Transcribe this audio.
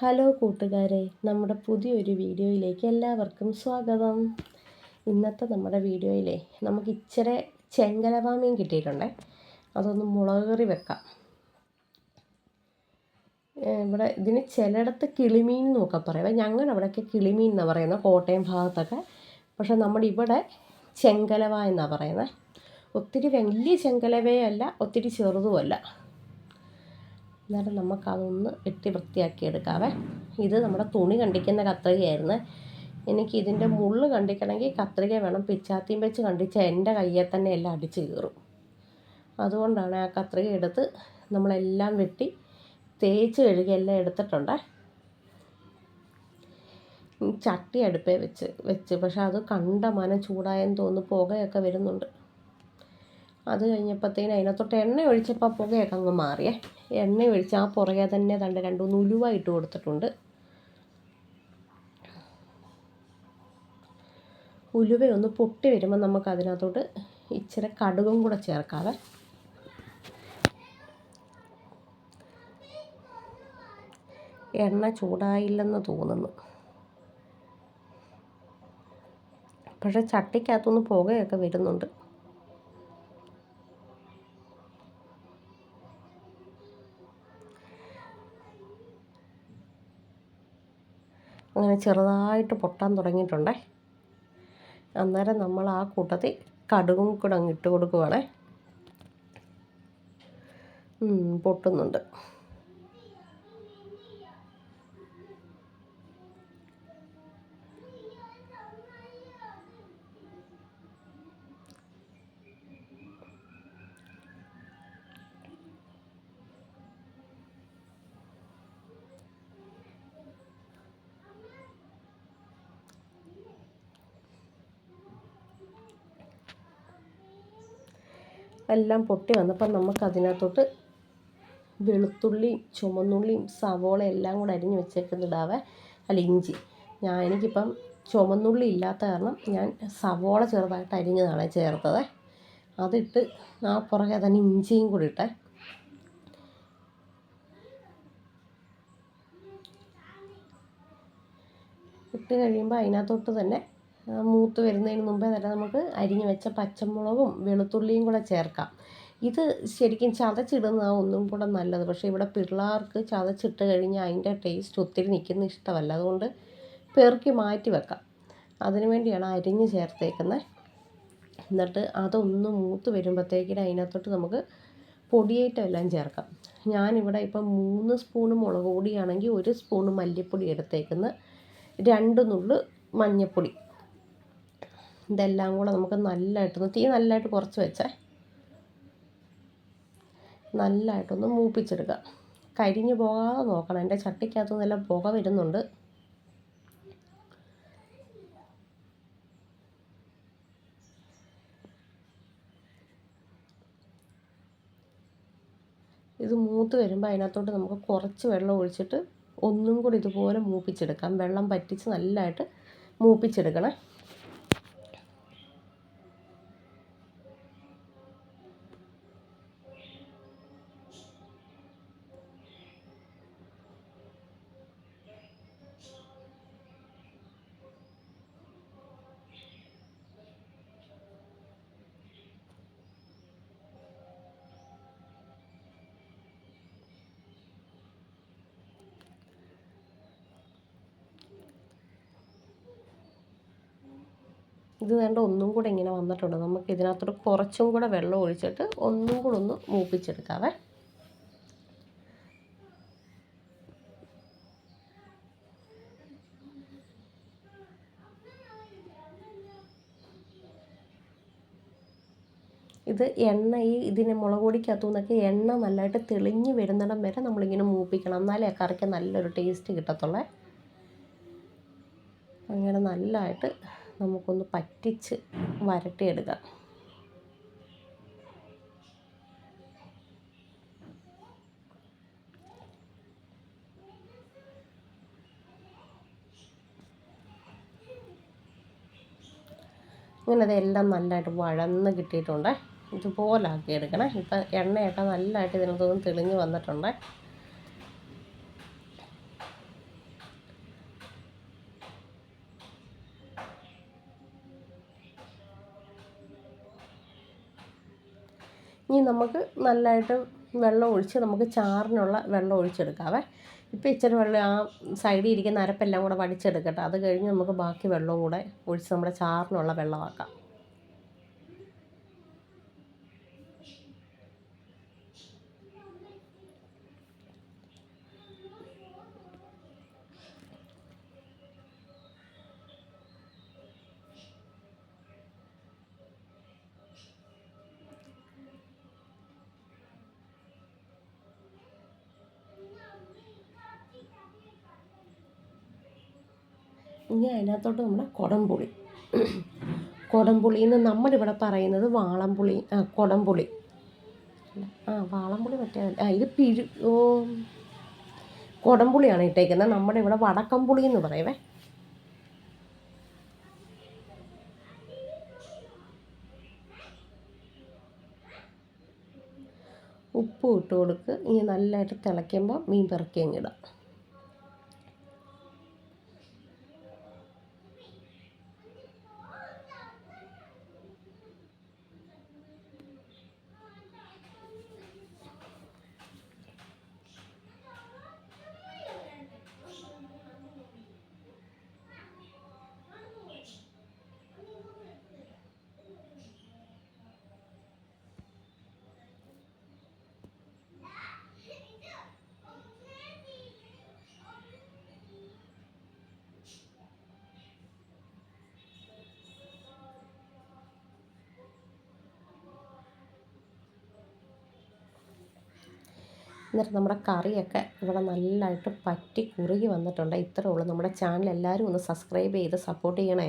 Hello കൂട്ടുകാരെ, നമ്മുടെ പുതിയൊരു വീഡിയോയിലേക്ക് എല്ലാവർക്കും സ്വാഗതം. ഇന്നത്തെ നമ്മുടെ വീഡിയോയിലെ നമുക്ക് ഇച്ചിരി ചെങ്കലവ മീൻ കിട്ടിയിട്ടുണ്ടേ. അതൊന്ന് മുളക് കറി വെക്കാം. ഇവിടെ ഇതിന് ചിലയിടത്ത് കിളിമീൻ എന്നൊക്കെ പറയാം. ഞങ്ങളുടെ അവിടെയൊക്കെ കിളിമീൻ എന്നാണ് പറയുന്നത്, കോട്ടയം ഭാഗത്തൊക്കെ. പക്ഷെ നമ്മുടെ ഇവിടെ ചെങ്കലവ എന്നാണ് പറയുന്നത്. ഒത്തിരി വലിയ ചെങ്കലവയല്ല, ഒത്തിരി ചെറുതുമല്ല. അന്നേരം നമുക്കതൊന്ന് വെട്ടി വൃത്തിയാക്കി എടുക്കാവേ. ഇത് നമ്മുടെ തുണി കണ്ടിക്കുന്ന കത്രികയായിരുന്നു. എനിക്ക് ഇതിൻ്റെ മുള്ള് കണ്ടിക്കണമെങ്കിൽ കത്രിക വേണം. പിച്ചാത്തിയും വെച്ച് കണ്ടിച്ചാൽ എൻ്റെ കയ്യിൽ തന്നെ എല്ലാം അടിച്ച് കീറും. അതുകൊണ്ടാണ് ആ കത്രിക എടുത്ത് നമ്മളെല്ലാം വെട്ടി തേച്ച് കഴുകി എല്ലാം എടുത്തിട്ടുണ്ട്. ചട്ടി അടുപ്പേ വെച്ച് പക്ഷെ അത് കണ്ടമാനം ചൂടായെന്ന് തോന്നുന്നു, പുകയൊക്കെ വരുന്നുണ്ട്. അത് കഴിഞ്ഞപ്പോഴത്തേന് അതിനകത്തോട്ട് എണ്ണ ഒഴിച്ചപ്പോൾ പുകയൊക്കെ അങ്ങ് മാറിയേ. എണ്ണ ഒഴിച്ച് ആ പുറകെ തന്നെ രണ്ട് മൂന്ന് ഉലുവ ഇട്ട് കൊടുത്തിട്ടുണ്ട്. ഉലുവ ഒന്ന് പൊട്ടി വരുമ്പോൾ നമുക്ക് അതിനകത്തോട്ട് ഇച്ചിരി കടുകും കൂടെ ചേർക്കാവേ. എണ്ണ ചൂടായില്ലെന്ന് തോന്നുന്നു, പക്ഷെ ചട്ടിക്കകത്തുനിന്ന് പുകയൊക്കെ വരുന്നുണ്ട്. അങ്ങനെ ചെറുതായിട്ട് പൊട്ടാൻ തുടങ്ങിയിട്ടുണ്ടേ. അന്നേരം നമ്മൾ ആ കൂട്ടത്തിൽ കടുകും കൂടെ അങ്ങ് ഇട്ട് കൊടുക്കുവാണേ. പൊട്ടുന്നുണ്ട്. എല്ലാം പൊട്ടി വന്നപ്പോൾ നമുക്ക് അതിനകത്തോട്ട് വെളുത്തുള്ളിയും ചുമന്നുള്ളിയും സവോള എല്ലാം കൂടെ അരിഞ്ഞ് വെച്ചേക്കുന്നിടാവേ. ഇഞ്ചി. എനിക്കിപ്പം ചുമന്നുള്ളി ഇല്ലാത്ത കാരണം ഞാൻ സവോള ചെറുതായിട്ട് അരിഞ്ഞതാണ് ചേർത്തത്. അതിട്ട് ആ പുറകെ തന്നെ ഇഞ്ചിയും കൂടി ഇട്ട് കഴിയുമ്പോൾ അതിനകത്തോട്ട് തന്നെ മൂത്ത് വരുന്നതിന് മുമ്പേ തന്നെ നമുക്ക് അരിഞ്ഞ് വെച്ച പച്ചമുളകും വെളുത്തുള്ളിയും കൂടെ ചേർക്കാം. ഇത് ശരിക്കും ചതച്ചിടുന്നതാണ് ഒന്നും കൂടെ നല്ലത്. പക്ഷേ ഇവിടെ പിള്ളേർക്ക് ചതച്ചിട്ട് കഴിഞ്ഞാൽ അതിൻ്റെ ടേസ്റ്റ് ഒത്തിരി നിൽക്കുന്ന ഇഷ്ടമല്ല. അതുകൊണ്ട് പെറുക്കി മാറ്റി വെക്കാം. അതിനു വേണ്ടിയാണ് അരിഞ്ഞ് ചേർത്തേക്കുന്നത്. എന്നിട്ട് അതൊന്ന് മൂത്ത് വരുമ്പോഴത്തേക്കിന് അതിനകത്തോട്ട് നമുക്ക് പൊടിയേറ്റം എല്ലാം ചേർക്കാം. ഞാനിവിടെ ഇപ്പം 3 സ്പൂണ് മുളക് പൊടിയാണെങ്കിൽ 1 സ്പൂണ് മല്ലിപ്പൊടി എടുത്തേക്കുന്നത്, 2 നുള്ള് മഞ്ഞൾപ്പൊടി. ഇതെല്ലാം കൂടെ നമുക്ക് തീ നല്ലതായിട്ട് കുറച്ച് വെച്ചേ നല്ലതായിട്ടൊന്ന് മൂപ്പിച്ചെടുക്കാം. കരിഞ്ഞു പോകാതെ നോക്കണം. എൻ്റെ ചട്ടിക്കകത്തു നിന്നെല്ലാം പുക വരുന്നുണ്ട്. ഇത് മൂത്ത് വരുമ്പോൾ അതിനകത്തോട്ട് നമുക്ക് കുറച്ച് വെള്ളം ഒഴിച്ചിട്ട് ഒന്നും കൂടി ഇതുപോലെ മൂപ്പിച്ചെടുക്കാം. വെള്ളം പറ്റിച്ച് നല്ലതായിട്ട് മൂപ്പിച്ചെടുക്കണം. ഇത് വേണ്ട ഒന്നും കൂടെ ഇങ്ങനെ വന്നിട്ടുണ്ട്. നമുക്ക് ഇതിനകത്തോട്ട് കുറച്ചും കൂടെ വെള്ളം ഒഴിച്ചിട്ട് ഒന്നും കൂടെ ഒന്ന് മൂപ്പിച്ചെടുക്കാവേ. ഇത് ഇതിന് മുളക് പൊടിക്കകത്തു നിന്നൊക്കെ എണ്ണ നല്ലതായിട്ട് തെളിഞ്ഞ് വരുന്നിടം വരെ നമ്മളിങ്ങനെ മൂപ്പിക്കണം. എന്നാലേ ആ കറിക്ക് നല്ലൊരു ടേസ്റ്റ് കിട്ടത്തുള്ളേ. അങ്ങനെ നല്ലതായിട്ട് നമുക്കൊന്ന് പറ്റിച്ച് വരട്ടിയെടുക്കാം. ഇങ്ങനെ അതെല്ലാം നല്ലതായിട്ട് വഴന്ന് കിട്ടിയിട്ടുണ്ട്. ഇതുപോലെ ആക്കി എടുക്കണം. ഇപ്പം എണ്ണയൊക്കെ നല്ലതായിട്ട് ഇതിനകത്തൊന്നും തെളിഞ്ഞ് വന്നിട്ടുണ്ട്. ഇനി നമുക്ക് നല്ലതായിട്ട് വെള്ളം ഒഴിച്ച് നമുക്ക് ചാറിനുള്ള വെള്ളം ഒഴിച്ചെടുക്കാവേ. ഇപ്പോൾ ഇച്ചിരി വെള്ളം ആ സൈഡിൽ ഇരിക്കുന്ന അരപ്പെല്ലാം കൂടെ വടിച്ചെടുക്കട്ടെ. അത് കഴിഞ്ഞ് നമുക്ക് ബാക്കി വെള്ളവും കൂടെ ഒഴിച്ച് നമ്മുടെ ചാറിനുള്ള വെള്ളമാക്കാം. ഇനി അതിനകത്തോട്ട് നമ്മുടെ കുടംപുളി, കുടംപുളിന്ന് നമ്മുടെ ഇവിടെ പറയുന്നത് വാളംപുളി, കുടംപുളി, വാളംപുളി മറ്റേ ഇത് കുടംപുളിയാണ് ഇട്ടേക്കുന്നത്. നമ്മുടെ ഇവിടെ വടക്കംപുളി എന്ന് പറയുവേ. ഉപ്പും ഇട്ട് കൊടുക്ക്. ഇനി നല്ലതായിട്ട് തിളയ്ക്കുമ്പോൾ മീൻ പെറുക്കി അങ്ങിടാം. എന്നിട്ട് നമ്മുടെ കറിയൊക്കെ ഇവിടെ നല്ലതായിട്ട് പറ്റി കുറുകി വന്നിട്ടുണ്ട്. ഇത്രയേ ഉള്ളൂ. നമ്മുടെ ചാനൽ എല്ലാവരും ഒന്ന് സബ്സ്ക്രൈബ് ചെയ്ത് സപ്പോർട്ട് ചെയ്യണേ.